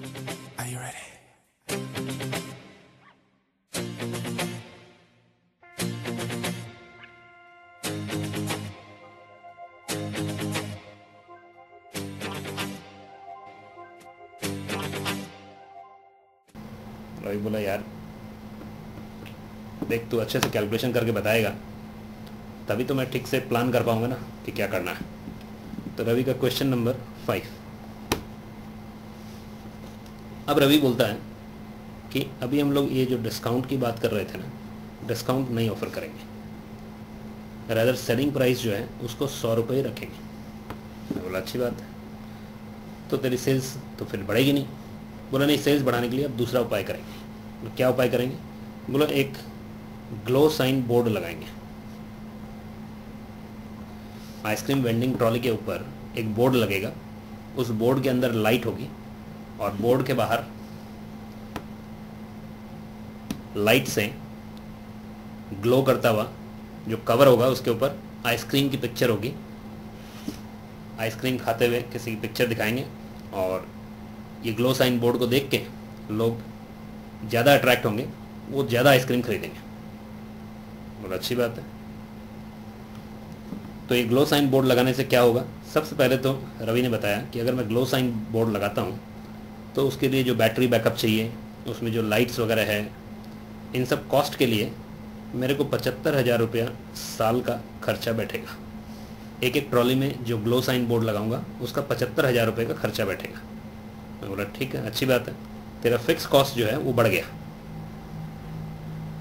Are you ready? Ravi बोला यार देख तू अच्छे से कैलकुलेशन करके बताएगा तभी तो मैं ठीक से प्लान कर पाऊंगा ना कि क्या करना है। तो रवि का क्वेश्चन नंबर 5। अब रवि बोलता है कि अभी हम लोग ये जो डिस्काउंट की बात कर रहे थे ना, डिस्काउंट नहीं ऑफर करेंगे, रादर सेलिंग प्राइस जो है उसको 100 रुपये रखेंगे। मैं बोला अच्छी बात है, तो तेरी सेल्स तो फिर बढ़ेगी नहीं। बोला नहीं, सेल्स बढ़ाने के लिए अब दूसरा उपाय करेंगे। तो क्या उपाय करेंगे? बोला एक ग्लो साइन बोर्ड लगाएंगे। आइसक्रीम वेंडिंग ट्रॉली के ऊपर एक बोर्ड लगेगा, उस बोर्ड के अंदर लाइट होगी और बोर्ड के बाहर लाइट से ग्लो करता हुआ जो कवर होगा उसके ऊपर आइसक्रीम की पिक्चर होगी। आइसक्रीम खाते हुए किसी की पिक्चर दिखाएंगे और ये ग्लो साइन बोर्ड को देख के लोग ज़्यादा अट्रैक्ट होंगे, वो ज़्यादा आइसक्रीम खरीदेंगे। बहुत अच्छी बात है। तो ये ग्लो साइन बोर्ड लगाने से क्या होगा? सबसे पहले तो रवि ने बताया कि अगर मैं ग्लो साइन बोर्ड लगाता हूँ तो उसके लिए जो बैटरी बैकअप चाहिए, उसमें जो लाइट्स वगैरह है, इन सब कॉस्ट के लिए मेरे को 75,000 रुपया साल का खर्चा बैठेगा। एक एक ट्रॉली में जो ग्लो साइन बोर्ड लगाऊंगा उसका 75,000 रुपये का खर्चा बैठेगा। मैं बोला ठीक है, अच्छी बात है, तेरा फिक्स कॉस्ट जो है वो बढ़ गया।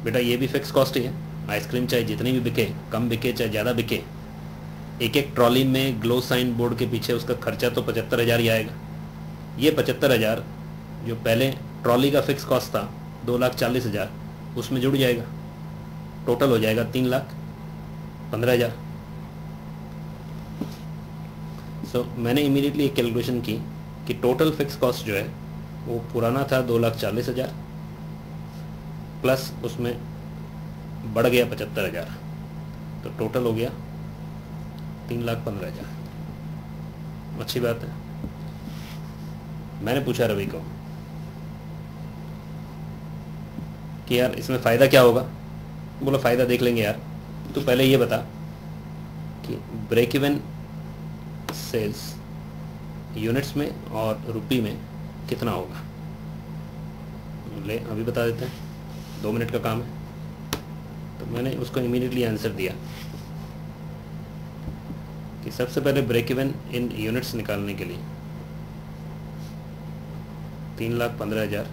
बेटा ये भी फिक्स कॉस्ट ही है, आइसक्रीम चाहे जितनी भी बिके, कम बिके चाहे ज़्यादा बिके, एक एक ट्रॉली में ग्लो साइन बोर्ड के पीछे उसका खर्चा तो 75,000 ही आएगा। ये 75,000 जो पहले ट्रॉली का फिक्स कॉस्ट था 2,40,000 उसमें जुड़ जाएगा, टोटल हो जाएगा 3,15,000। सो मैंने इमीडिएटली एक कैलकुलेशन की कि टोटल फिक्स कॉस्ट जो है वो पुराना था 2,40,000 प्लस उसमें बढ़ गया 75,000, तो टोटल हो गया 3,15,000। अच्छी बात है। मैंने पूछा रवि को कि यार इसमें फ़ायदा क्या होगा? बोला फ़ायदा देख लेंगे यार, तू पहले ये बता कि ब्रेक इवन सेल्स यूनिट्स में और रुपी में कितना होगा। ले अभी बता देते हैं, 2 मिनट का काम है। तो मैंने उसको इमीडिएटली आंसर दिया कि सबसे पहले ब्रेक इवन इन यूनिट्स निकालने के लिए 3,15,000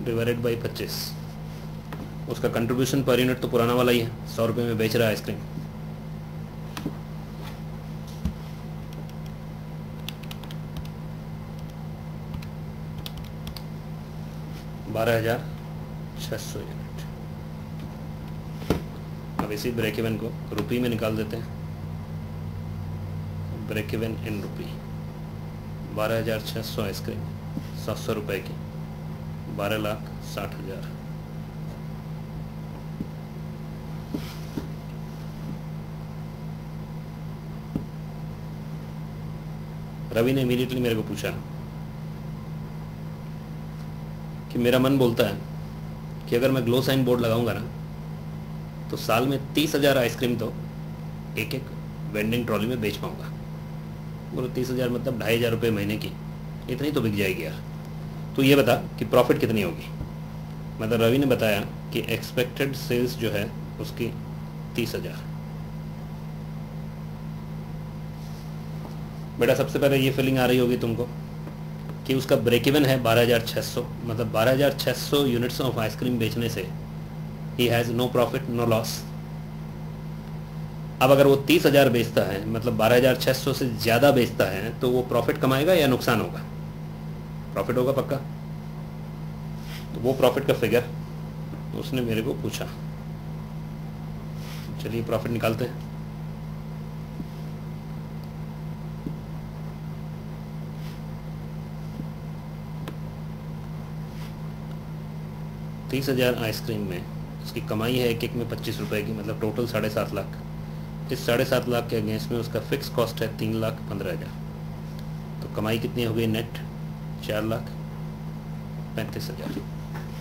डिवाइडेड बाई 25, उसका कंट्रीब्यूशन पर यूनिट तो पुराना वाला ही है, 100 रुपये में बेच रहा है आइसक्रीम। $12,600 यूनिट। अब इसी ब्रेक इवन को रुपी में निकाल देते हैं। Break even in rupee 12,600 ice cream 700 रुपये की, 12,60,000। रवि ने इमीडिएटली मेरे को पूछा कि मेरा मन बोलता है कि अगर मैं ग्लो साइन बोर्ड लगाऊंगा ना तो साल में 30,000 आइसक्रीम तो एक एक वेंडिंग ट्रॉली में बेच पाऊंगा। बोलो 30,000 मतलब 2,500 रुपये महीने की, इतनी तो बिक जाएगी यार। तो ये बता कि प्रॉफिट कितनी होगी। मतलब रवि ने बताया कि एक्सपेक्टेड सेल्स जो है उसकी 30,000। बेटा सबसे पहले ये फीलिंग आ रही होगी तुमको कि उसका ब्रेक इवन है 12,600, मतलब 12,600 यूनिट्स ऑफ आइसक्रीम बेचने से ही has no profit no loss. अब अगर वो 30,000 बेचता है, मतलब 12,600 से ज़्यादा बेचता है, तो वो प्रॉफिट कमाएगा या नुकसान होगा? प्रॉफिट होगा पक्का। तो वो प्रॉफिट का फिगर उसने मेरे को पूछा। चलिए प्रॉफिट निकालते हैं। $30,000 आइसक्रीम में उसकी कमाई है एक एक में 25 रुपये की, मतलब टोटल 7.5 लाख। इस 7.5 लाख के अगेंस्ट में उसका फिक्स कॉस्ट है 3,15,000। तो कमाई कितनी हो गई नेट? 4,35,000।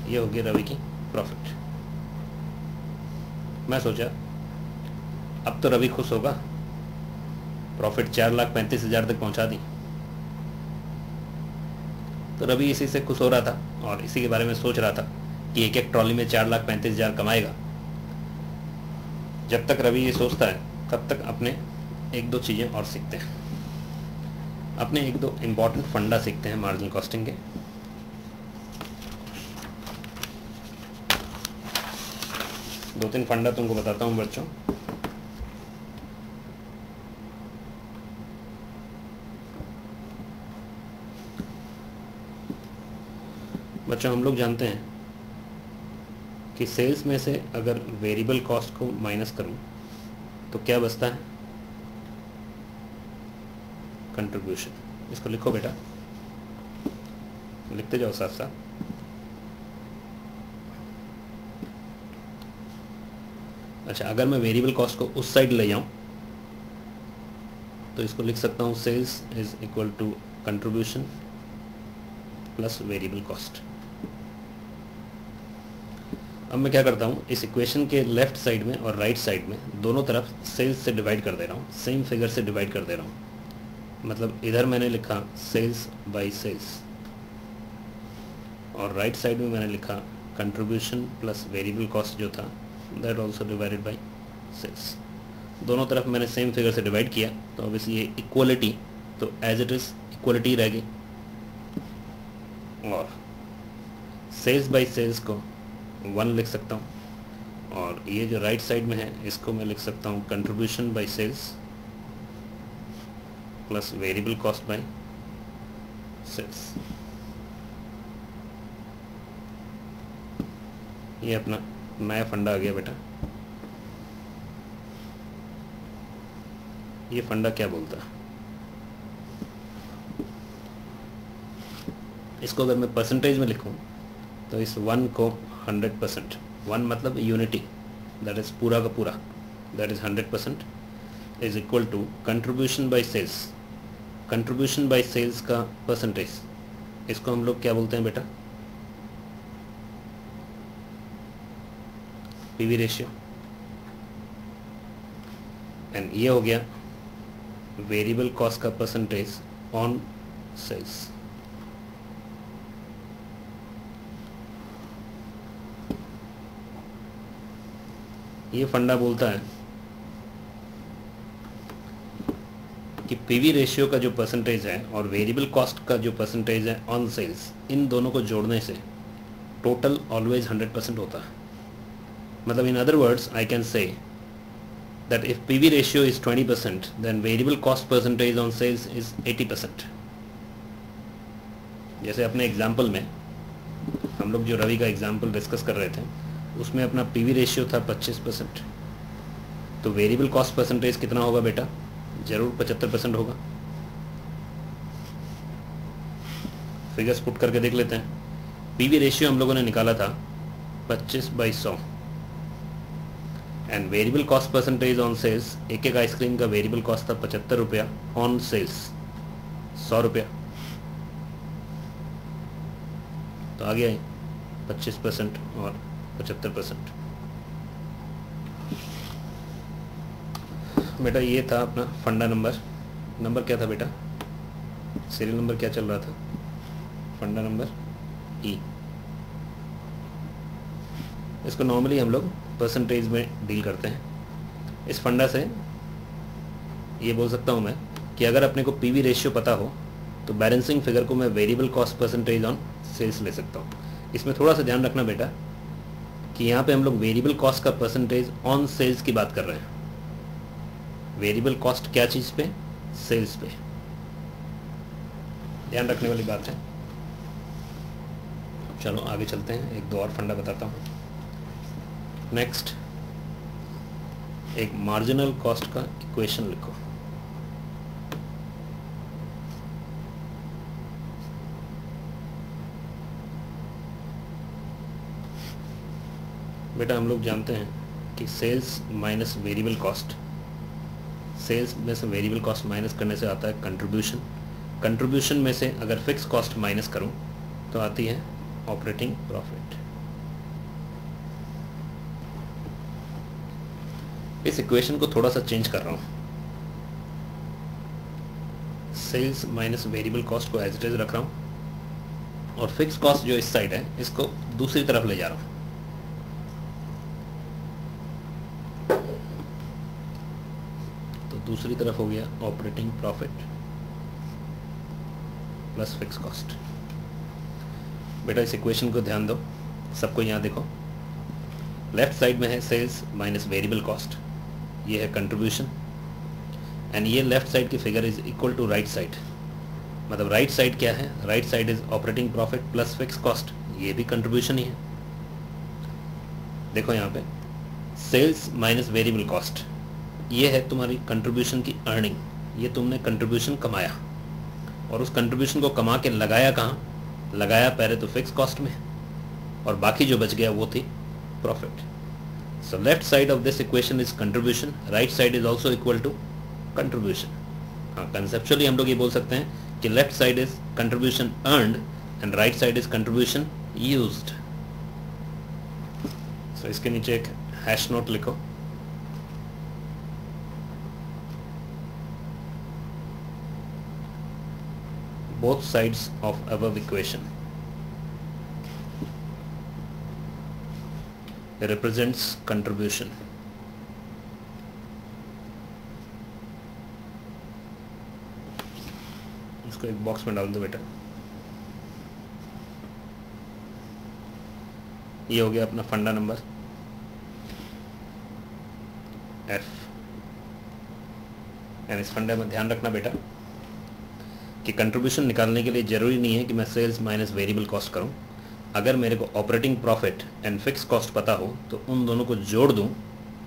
ये हो गया रवि की प्रॉफिट। मैं सोचा अब तो रवि खुश होगा, प्रॉफिट 4,35,000 तक पहुंचा दी। तो रवि इसी से खुश हो रहा था और इसी के बारे में सोच रहा था कि एक एक ट्रॉली में 4,35,000 कमाएगा। जब तक रवि ये सोचता है तब तक अपने एक दो चीज़ें और सीखते हैं, अपने एक दो इम्पॉर्टेंट फंडा सीखते हैं मार्जिनल कॉस्टिंग के। दो तीन फंडा तुमको बताता हूँ बच्चों। हम लोग जानते हैं कि सेल्स में से अगर वेरिएबल कॉस्ट को माइनस करूं तो क्या बचता है? कंट्रीब्यूशन। इसको लिखो बेटा, लिखते जाओ साथ साथ। अच्छा, अगर मैं वेरिएबल कॉस्ट को उस साइड ले जाऊं तो इसको लिख सकता हूं sales is equal to contribution plus variable cost. अब मैं क्या करता हूँ, इस इक्वेशन के लेफ्ट साइड में और राइट साइड में दोनों तरफ सेल्स से डिवाइड कर दे रहा हूँ, सेम फिगर से डिवाइड कर दे रहा हूँ। मतलब इधर मैंने लिखा सेल्स बाय सेल्स और राइट साइड में मैंने लिखा कंट्रीब्यूशन प्लस वेरिएबल कॉस्ट जो था that also divided by sales. दोनों तरफ मैंने सेम फिगर से डिवाइड किया तो ऑब्वियसली ये इक्वलिटी, तो एज इट इज़ इक्वलिटी रहेगी। और सेल्स बाय सेल्स को 1 लिख सकता हूँ और ये जो राइट साइड में है इसको मैं लिख सकता हूँ contribution by sales plus variable cost by sales. ये अपना नया फंडा आ गया बेटा। ये फंडा क्या बोलता है? इसको अगर मैं परसेंटेज में लिखूं तो इस 1 को 100%, 1 मतलब यूनिटी, दैट इज पूरा का पूरा, that is 100% is equal to contribution by sales. Contribution by sales का परसेंटेज, इसको हम लोग क्या बोलते हैं बेटा? PV ratio. एंड ये हो गया वेरिएबल कॉस्ट का परसेंटेज ऑन सेल्स। ये फंडा बोलता है कि पीवी रेशियो का जो परसेंटेज है और वेरिएबल कॉस्ट का जो परसेंटेज है ऑन सेल्स, इन दोनों को जोड़ने से टोटल ऑलवेज 100% होता है। मतलब in other words I can say that if PV ratio is 20% then variable cost percentage on sales is 80%। जैसे अपने एग्जाम्पल में हम लोग जो रवि का एग्जाम्पल डिस्कस कर रहे थे उसमें अपना पीवी रेशियो था 25%, तो वेरिएबल कॉस्ट परसेंटेज कितना होगा बेटा? जरूर 75% होगा। फिगर्स पुट करके देख लेते हैं। पीवी रेशियो हम लोगों ने निकाला था 25/100 and variable cost percentage on sales, एक एक आइसक्रीम का वेरिएबल कॉस्ट था 75 रुपया, ऑन सेल्स 100 रुपया, तो आ गया 25% और 75%। बेटा ये था अपना फंडा नंबर क्या था बेटा? सीरियल नंबर क्या चल रहा था? फंडा नंबर ई। इसको नॉर्मली हम लोग परसेंटेज में डील करते हैं। इस फंडा से ये बोल सकता हूँ मैं कि अगर अपने को पीवी रेशियो पता हो तो बैलेंसिंग फिगर को मैं variable cost percentage on sales ले सकता हूँ। इसमें थोड़ा सा ध्यान रखना बेटा कि यहाँ पे हम लोग वेरिएबल कॉस्ट का परसेंटेज ऑन सेल्स की बात कर रहे हैं। वेरिएबल कॉस्ट क्या चीज़ पे? सेल्स पे। ध्यान रखने वाली बात है। चलो आगे चलते हैं, एक दो और फंडा बताता हूँ। नेक्स्ट, एक मार्जिनल कॉस्ट का इक्वेशन लिखो। बेटा हम लोग जानते हैं कि sales minus variable cost, sales में से वेरिएबल कॉस्ट माइनस करने से आता है कंट्रीब्यूशन कंट्रीब्यूशन में से अगर फिक्स कॉस्ट माइनस करूं तो आती है ऑपरेटिंग प्रॉफिट। इस इक्वेशन को थोड़ा सा चेंज कर रहा हूं, सेल्स माइनस वेरिएबल कॉस्ट को एज इट इज रख रहा हूं और फिक्स कॉस्ट जो इस साइड है इसको दूसरी तरफ ले जा रहा हूं। तो दूसरी तरफ हो गया operating profit plus fix cost. बेटा इस इक्वेशन को ध्यान दो, सबको यहाँ देखो, लेफ्ट साइड में है सेल्स माइनस वेरिएबल कॉस्ट, ये है कंट्रीब्यूशन, एंड ये लेफ्ट साइड की figure is equal to right side. मतलब राइट साइड क्या है, right side is operating profit plus fix cost, ये भी कंट्रीब्यूशन ही है। देखो यहाँ पे सेल्स माइनस वेरिएबल कॉस्ट, ये है तुम्हारी कंट्रीब्यूशन की अर्निंग, ये तुमने कंट्रीब्यूशन कमाया और उस कंट्रीब्यूशन को कमा के लगाया कहाँ, लगाया पहले तो फिक्स कॉस्ट में और बाकी जो बच गया वो थी profit. So left side of this equation is contribution, right side is also equal to contribution. हाँ, कंसेप्चुअली हम लोग ये बोल सकते हैं कि left side is contribution earned and right side is contribution used. So इसके नीचे एक हैश नोट लिखो, both sides of above equation represents contribution। इसको एक बॉक्स में डाल दो बेटा। ये हो गया अपना फंडा नंबर F। एंड इस फंडे में ध्यान रखना बेटा कि कंट्रीब्यूशन निकालने के लिए ज़रूरी नहीं है कि मैं सेल्स माइनस वेरिएबल कॉस्ट करूं। अगर मेरे को operating profit and fix cost पता हो तो उन दोनों को जोड़ दूं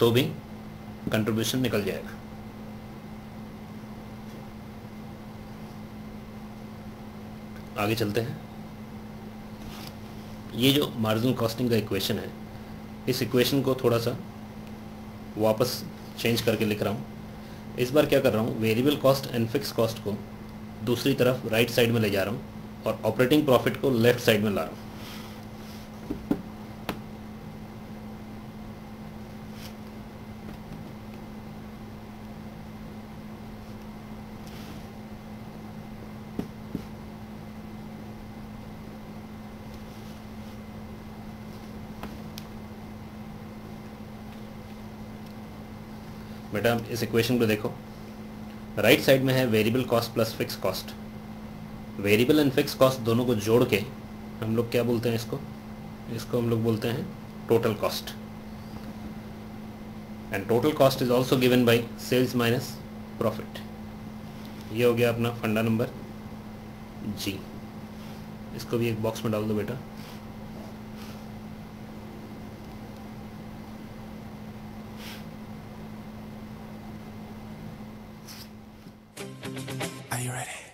तो भी कंट्रीब्यूशन निकल जाएगा। आगे चलते हैं। ये जो मार्जिनल कॉस्टिंग का इक्वेशन है, इस इक्वेशन को थोड़ा सा वापस चेंज करके लिख रहा हूँ। इस बार क्या कर रहा हूँ, variable cost and fix cost को दूसरी तरफ राइट साइड में ले जा रहा हूँ और ऑपरेटिंग प्रॉफिट को लेफ्ट साइड में ला रहा हूँ। बेटा इस इक्वेशन को देखो, राइट साइड में है variable cost plus fix cost. Variable and fix cost दोनों को जोड़ के हम लोग क्या बोलते हैं, इसको हम लोग बोलते हैं total cost. And total cost is also given by sales minus profit. ये हो गया अपना फंडा नंबर जी। इसको भी एक बॉक्स में डाल दो बेटा। Are you ready?